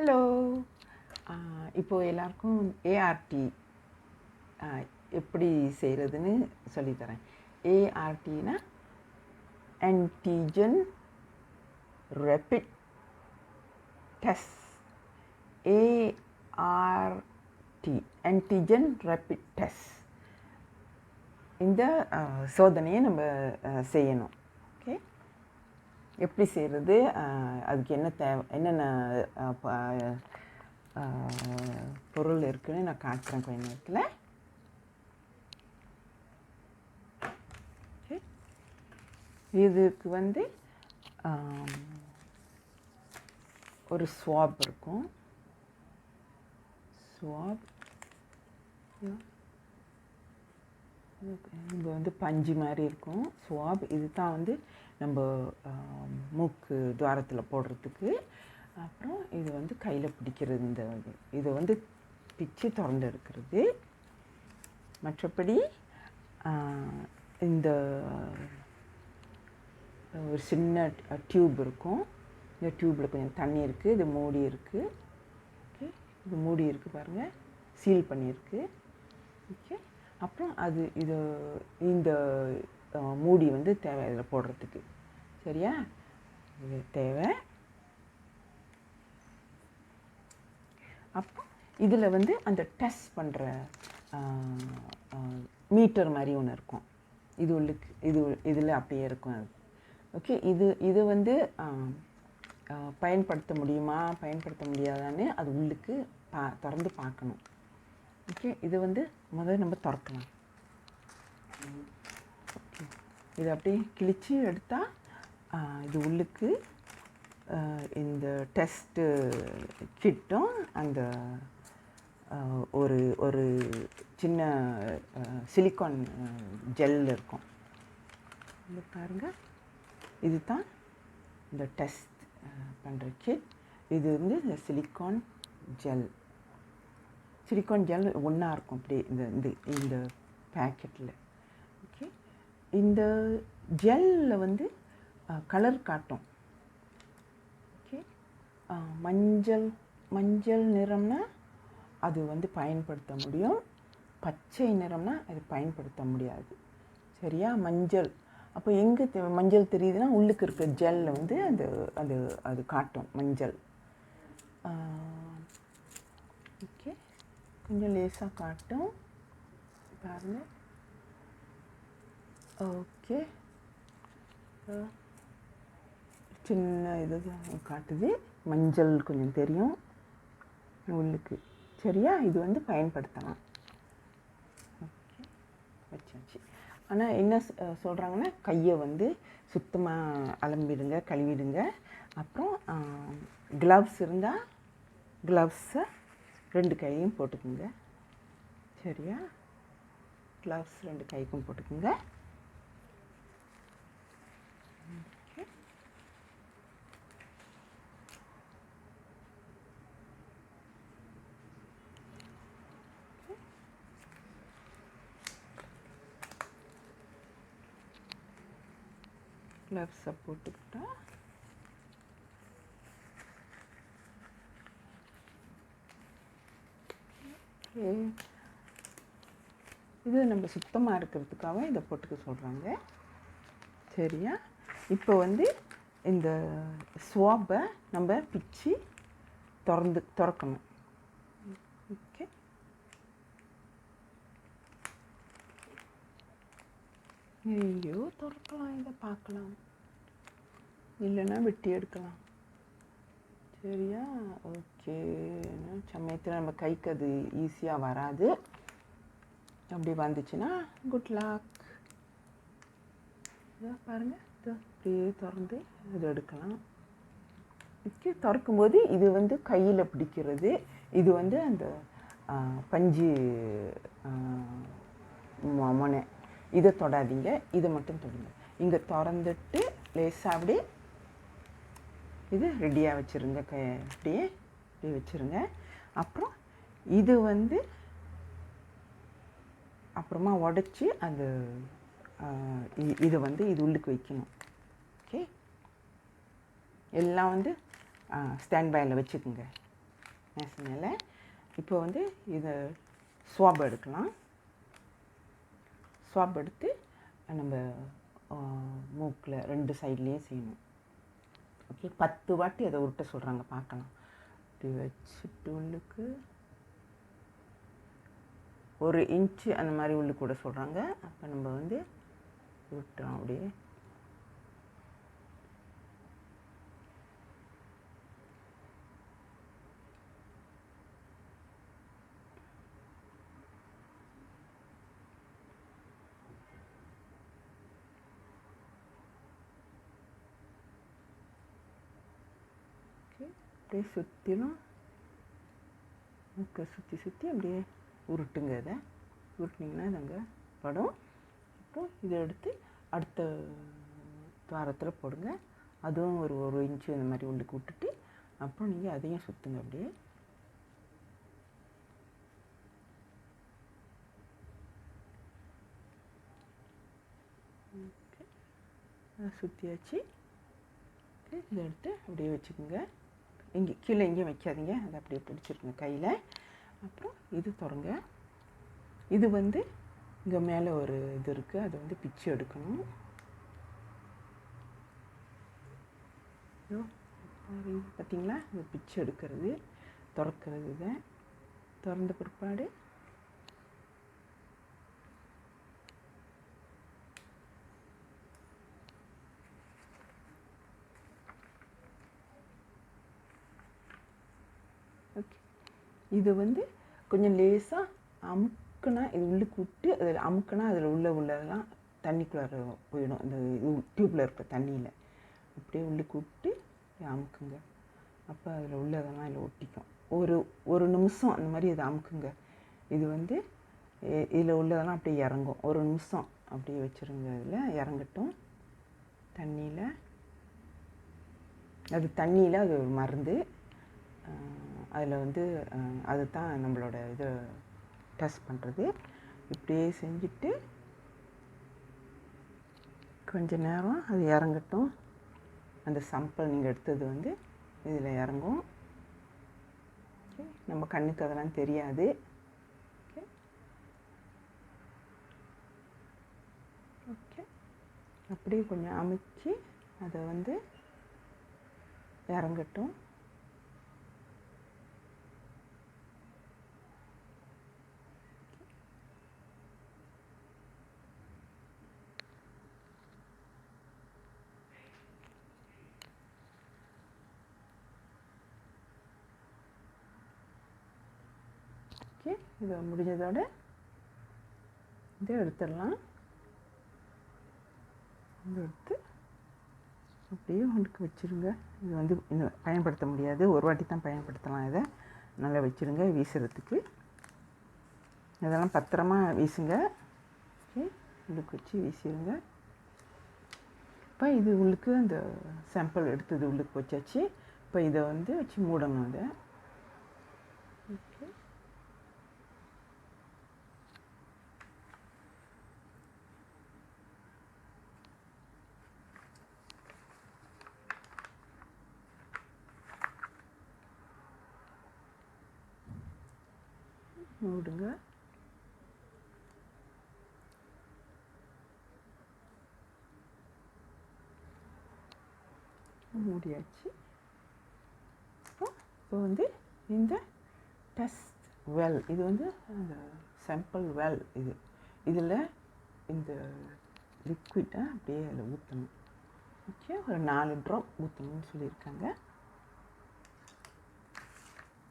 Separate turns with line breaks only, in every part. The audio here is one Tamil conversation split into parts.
ஹலோ. இப்போது எல்லாருக்கும் ஏஆர்டி எப்படி செய்கிறதுன்னு சொல்லித்தரேன். ஏஆர்டினா antigen rapid test. ART antigen rapid test. இந்த சோதனையை நம்ம செய்யணும். ஓகே, எப்படி செய்கிறது, அதுக்கு என்ன என்னென்ன பொருள் இருக்குதுன்னு நான் காட்டுறேன் கொஞ்ச நேரத்தில். ஓகே, இதுக்கு வந்து ஒரு ஸ்வாப் இருக்கும். ஸ்வாப் இங்கே வந்து பஞ்சு மாதிரி இருக்கும். ஸ்வாப் இது தான் வந்து நம்ம மூக்கு துவாரத்தில் போடுறதுக்கு. அப்புறம் இது வந்து கையில் பிடிக்கிறது. இந்த இதை வந்து பிச்சு திறந்து எடுக்கிறது. மற்றபடி இந்த ஒரு சின்ன டியூப் இருக்கும். இந்த டியூப்பில் கொஞ்சம் தண்ணி இருக்குது. இது மூடி இருக்குது. ஓகே, இது மூடி இருக்குது பாருங்கள், சீல் பண்ணியிருக்கு. ஓகே, அப்புறம் இந்த மூடி வந்து தேவை இதில் போடுறதுக்கு. சரியா, இது தேவை. அப்போ இதில் வந்து அந்த டெஸ்ட் பண்ணுற மீட்டர் மாதிரி ஒன்று இருக்கும். இது உள்ளுக்கு இதில் அப்படியே இருக்கும் அது. ஓகே, இது வந்து பயன்படுத்த முடியுமா பயன்படுத்த முடியாதான்னு அது உள்ளுக்கு திறந்து பார்க்கணும். ஓகே, இது வந்து முதல்ல நம்ம திறக்கலாம். ஓகே, இது அப்படியே கிழிச்சு எடுத்தால் இது உள்ளுக்கு இந்த டெஸ்ட்டு கிட்டும் அந்த ஒரு சின்ன சிலிக்கான் ஜெல் இருக்கும். இது பாருங்கள், இது தான் இந்த டெஸ்ட் பண்ணுற கிட். இது வந்து இந்த சிலிக்கான் ஜெல் ஒன்றா இருக்கும் அப்படி இந்த பேக்கெட்டில். ஓகே, இந்த ஜெல்லில் வந்து கலர் காட்டும். ஓகே, மஞ்சள் நிறம்னா அது வந்து பயன்படுத்த முடியும், பச்சை நிறம்னா அது பயன்படுத்த முடியாது. சரியா, மஞ்சள் அப்போ எங்கே மஞ்சள் தெரியுதுன்னா உள்ளுக்கு இருக்க ஜெல்லில் வந்து அது காட்டும் மஞ்சள். ஓகே, கொஞ்சம் லேசாக காட்டும் பாருங்கள். ஓகே, சின்ன இது காட்டுது, மஞ்சள் கொஞ்சம் தெரியும் உள்ளுக்கு. சரியா, இது வந்து பயன்படுத்தலாம். ஓகே, வச்சாச்சு. ஆனால் என்ன சொல்கிறாங்கன்னா, கையை வந்து சுத்தமாக அலம்பிடுங்க, கழுவிடுங்க. அப்புறம் க்ளவ்ஸ் இருந்தால் க்ளவ்ஸை 2 கையும் போட்டுக்குங்க. சரியா, க்ளவ்ஸ் 2 கைக்கும் போட்டுக்குங்க. ஓகே, க்ளவ்ஸை போட்டுக்கிட்டா இது நம்ம சுத்தமாக இருக்கிறதுக்காக இதை போட்டுக்க சொல்கிறாங்க. சரியா, இப்போ வந்து இந்த ஸ்வாப்பை நம்ம பிச்சு திறக்கணும். ஓகே, ஐயோ திறக்கலாம், இதை பார்க்கலாம், இல்லைன்னா வெட்டி எடுக்கலாம். சரியா, ஓகே. சமயத்தில் நம்ம கைக்கு அது ஈஸியாக வராது. அப்படி வந்துச்சுன்னா குட் லாக். இதை பாருங்கள், இதை அப்படியே திறந்து இது எடுக்கலாம். ஓகே, திறக்கும்போது இது வந்து கையில் பிடிக்கிறது. இது வந்து அந்த பஞ்சு மொனை, இதை தொடாதீங்க, இதை மட்டும் தொடுங்க. இங்கே திறந்துட்டு லேசாக அப்படி இது ரெடியாக வச்சுருங்க. அப்படியே இப்படி வச்சுருங்க. அப்புறம் இது வந்து அப்புறமா உடச்சி அந்த இதை வந்து இது உள்ளுக்கு வைக்கணும். ஓகே, எல்லாம் வந்து ஸ்டாண்ட் பையில் வச்சுக்கோங்க. மேசனில். இப்போ வந்து இதை ஸ்வாப் எடுக்கலாம். ஸ்வாப் எடுத்து நம்ம மூக்கில் 2 சைட்லேயும் செய்யணும். ஓகே, 10 வாட்டி அதை உருட்ட சொல்கிறாங்க, பார்க்கலாம். இப்படி வச்சுட்டு உள்ளுக்கு 1 இன்ச்சு அந்த மாதிரி உள்ளுக்கு கூட சொல்கிறாங்க. அப்போ நம்ம வந்து உருட்டுறோம் அப்படியே. அப்படியே சுற்றிலும் மூக்கை சுற்றி அப்படியே உருட்டுங்க. இதை உருட்டினீங்கன்னா இது அங்கே படும். அப்புறம் இதை எடுத்து அடுத்த துவாரத்தில் போடுங்க. அதுவும் ஒரு இன்ச்சு இந்த மாதிரி உள்ளுக்கு விட்டுட்டு அப்புறம் நீங்கள் அதையும் சுற்றுங்க அப்படியே. ஓகே, சுற்றியாச்சு. ஓகே, இதை எடுத்து அப்படியே வச்சுக்கோங்க. இங்கே கீழே எங்கேயும் வைக்காதீங்க, அதை அப்படியே பிடிச்சிருங்க கையில். அப்புறம் இது தொடங்க. இது வந்து இங்கே மேலே ஒரு இது இருக்குது, அதை வந்து பிச்சு எடுக்கணும். பார்த்தீங்களா, இது பிச்சு எடுக்கிறது, திறக்கிறது. இதை திறந்த பிற்பாடு ஓகே, இது வந்து கொஞ்சம் லேசாக அமுக்குனா இது உள்ளுக்கு விட்டு அதில் அமுக்குனா அதில் உள்ளதெல்லாம் தண்ணிக்குள்ளார போயிடும். இந்த டியூப்பில் இருக்க தண்ணியில் அப்படியே உள்ளுக்கு விட்டு அமுக்குங்க. அப்போ அதில் உள்ளதெல்லாம் இதில் ஒட்டிக்கும். ஒரு நிமிஷம் அந்த மாதிரி இதை அமுக்குங்க. இது வந்து இதில் உள்ளதெல்லாம் அப்படியே இறங்கும். 1 நிமிஷம் அப்படியே வச்சுருங்க. இதில் இறங்கட்டும் தண்ணியில். அது தண்ணியில் அது ஒரு மருந்து. அதில் வந்து அது தான் நம்மளோட இதை டெஸ்ட் பண்ணுறது. இப்படியே செஞ்சுட்டு கொஞ்ச நேரம் அது இறங்கட்டும். அந்த சாம்பிள் நீங்கள் எடுத்தது வந்து இதில் இறங்கும். ஓகே, நம்ம கண்ணுக்கு அதெல்லாம் தெரியாது. ஓகே ஓகே, அப்படியே கொஞ்சம் அமுக்கி அதை வந்து இறங்கட்டும். ஓகே, இது முடிஞ்சதோட இதை எடுத்துடலாம். இதை எடுத்து அப்படியே உங்களுக்கு வச்சுருங்க. இது வந்து இன்னும் பயன்படுத்த முடியாது, ஒரு வாட்டி தான் பயன்படுத்தலாம். இதை நல்லா வச்சுருங்க வீசுறதுக்கு. இதெல்லாம் பத்திரமா வீசுங்க. ஓகே, உள்ளுக்கு வச்சு வீசிடுங்க. இப்போ இது உள்ளுக்கு அந்த சாம்பிள் எடுத்தது உள்ளுக்கு வச்சாச்சு. இப்போ இதை வந்து வச்சு மூடணும். அதை ஓகே, மூடுங்க. மூடியாச்சு. இப்போ வந்து இந்த டெஸ்ட் வெல், இது வந்து அந்த சாம்பிள் வெல், இதில் இந்த லிக்விட்டை அப்படியே அதில் ஊற்றணும். ஓகே, ஒரு 4 ட்ராப் ஊற்றணும்னு சொல்லியிருக்காங்க.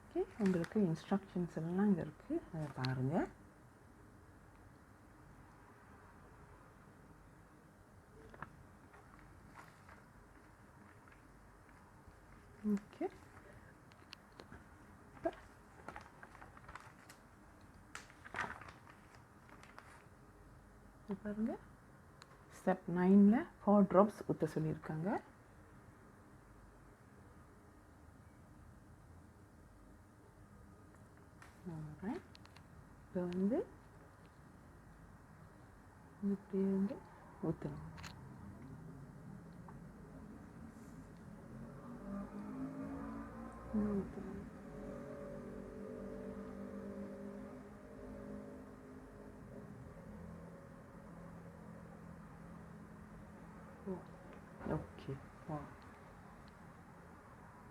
ஓகே, உங்களுக்கு இன்ஸ்ட்ரக்ஷன்ஸ் எல்லாம் இங்கே இருக்குது, அதை பாருங்கள். ஓகே, பாருங்கள். ஸ்டெப் 9ல் 4 ட்ராப்ஸ் ஊற்ற சொல்லியிருக்காங்க. இப்போ வந்து இப்படி வந்து ஊற்றணும். ஊற்றணும்.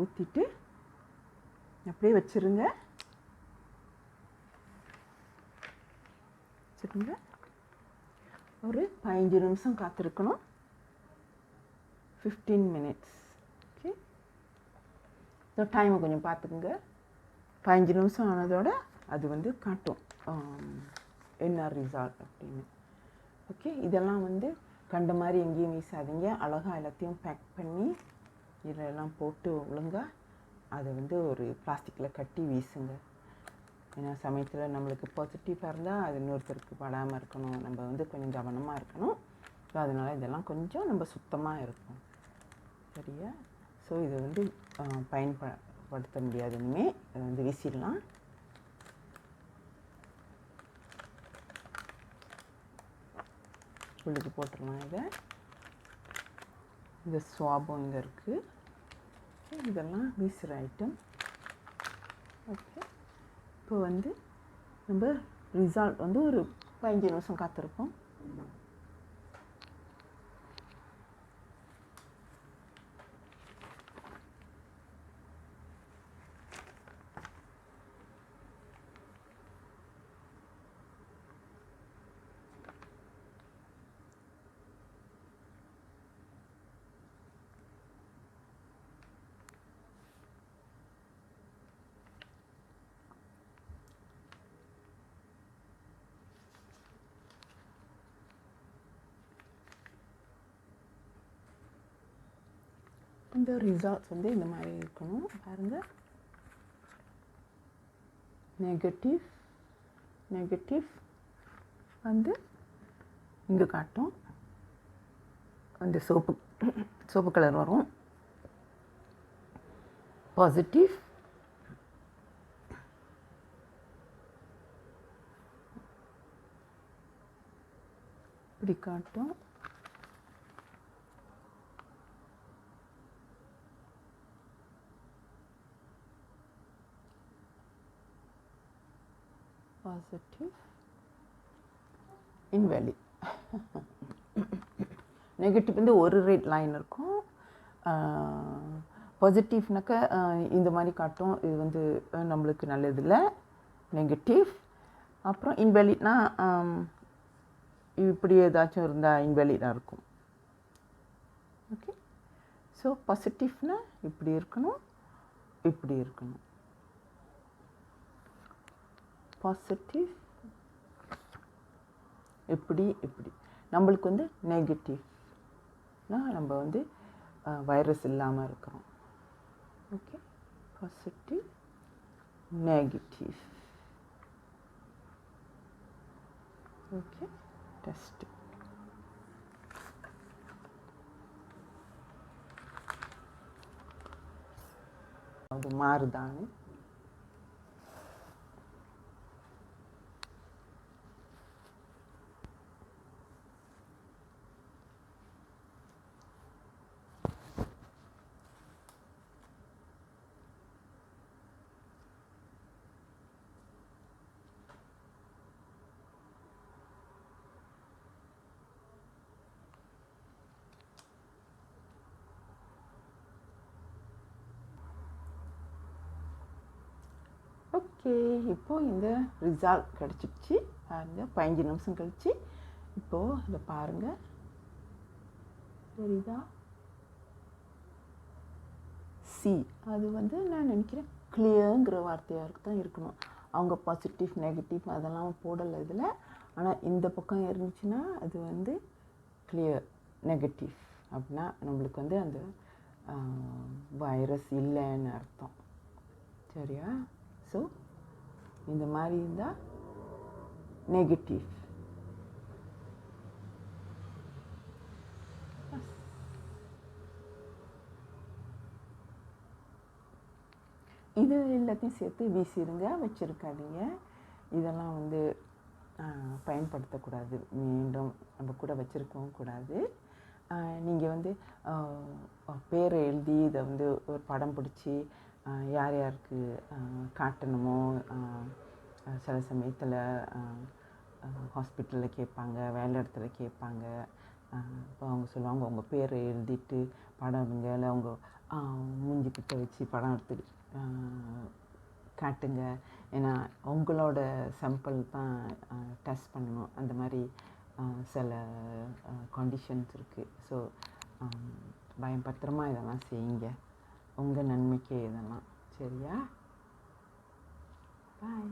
ஊற்றிட்டு அப்படியே வச்சுருங்க. ஒரு 15 நிமிஷம் காத்திருக்கணும். 15 minutes. ஓகே, ஸோ டைமை கொஞ்சம் பார்த்துக்குங்க. 15 நிமிஷம் ஆனதோட அது வந்து காட்டும் என்ன ரிசல்ட் அப்படின்னு. ஓகே, இதெல்லாம் வந்து கண்ட மாதிரி எங்கேயும் வீசாதீங்க. அழகாக எல்லாத்தையும் பேக் பண்ணி இதெல்லாம் போட்டு ஒழுங்காக அதை வந்து ஒரு பிளாஸ்டிக்கில் கட்டி வீசுங்க. ஏன்னா சமயத்தில் நம்மளுக்கு பாசிட்டிவாக இருந்தால் அது இன்னொருத்தருக்கு படாமல் இருக்கணும். நம்ம வந்து கொஞ்சம் கவனமாக இருக்கணும். ஸோ அதனால் இதெல்லாம் கொஞ்சம் நம்ம சுத்தமாக இருக்கும். சரியா? ஸோ இதை வந்து பயன்படுத்த முடியாது. இனிமேல் அதை வந்து வீசிடலாம். உள்ளுக்கு போட்டுடலாம். இந்த ஸ்வாபம் இங்கே இருக்குது. இதெல்லாம் வீசுகிற ஐட்டம். ஓகே, இப்போ வந்து நம்ம ரிசல்ட் வந்து ஒரு 15 நிமிஷம் காத்திருப்போம். இந்த ரிசல்ட்ஸ் வந்து இந்த மாதிரி இருக்கணும். பாருங்கள், நெகட்டிவ் வந்து இங்கே காட்டும். அந்த சோப்பு கலர் வரும். பாசிட்டிவ் இப்படி காட்டும். Positive, invalid. நெகட்டிவ் வந்து ஒரு ரெட் லைன் இருக்கும். பாசிட்டிவ்னாக்கா இந்த மாதிரி காட்டும். இது வந்து நம்மளுக்கு நல்லதில்லை, நெகட்டிவ். அப்புறம் இன்வேலிட்னா இப்படி ஏதாச்சும் இருந்தால் இன்வேலிடாக இருக்கும். ஓகே, ஸோ பாசிட்டிவ்னா இப்படி இருக்கணும், இப்படி இருக்கணும். பாசிட்டிவ் இப்படி நம்மளுக்கு வந்து நெகட்டிவ்னா நம்ம வந்து வைரஸ் இல்லாமல் இருக்கிறோம். Okay, positive, negative. Okay, test. அது மாறுதான்னு ஓகே. இப்போது இந்த ரிசல்ட் கிடச்சிடுச்சு. பாருங்கள், 15 நிமிஷம் கழிச்சு இப்போது இதை பாருங்கள், தெரியுதா? சி அது வந்து நான் நினைக்கிறேன் கிளியருங்கிற வார்த்தையாக தான் இருக்கணும். அவங்க பாசிட்டிவ் நெகட்டிவ் அதெல்லாம் போடலை இதில். ஆனால் இந்த பக்கம் இருந்துச்சுன்னா அது வந்து கிளியர் நெகட்டிவ் அப்படின்னா நம்மளுக்கு வந்து அந்த வைரஸ் இல்லைன்னு அர்த்தம். சரியா? ஸோ இந்த மாதிரி இருந்தால் நெகட்டிவ். இது எல்லாத்தையும் சேர்த்து வீசிடுங்க, வச்சுருக்காதீங்க. இதெல்லாம் வந்து பயன்படுத்தக்கூடாது. மீண்டும் நம்ம கூட வச்சுருக்கவும் கூடாது. நீங்கள் வந்து பேரை எழுதி இதை வந்து ஒரு படம் பிடிச்சி யார் யாருக்கு காட்டணுமோ, சில சமயத்தில் ஹாஸ்பிட்டலில் கேட்பாங்க, வேலை இடத்துல கேட்பாங்க. இப்போ அவங்க சொல்லுவாங்க உங்கள் பேரை எழுதிட்டு படம் எடுங்க, இல்லை அவங்க மூஞ்சி கிட்ட வச்சு படம் எடுத்து காட்டுங்க, ஏன்னா உங்களோட சாம்பிள் தான் டெஸ்ட் பண்ணணும். அந்த மாதிரி சில கண்டிஷன்ஸ் இருக்குது. ஸோ பத்திரமா இதெல்லாம் செய்யுங்க, உங்கள் நன்மைக்கே இதெல்லாம். சரியா? பாய்.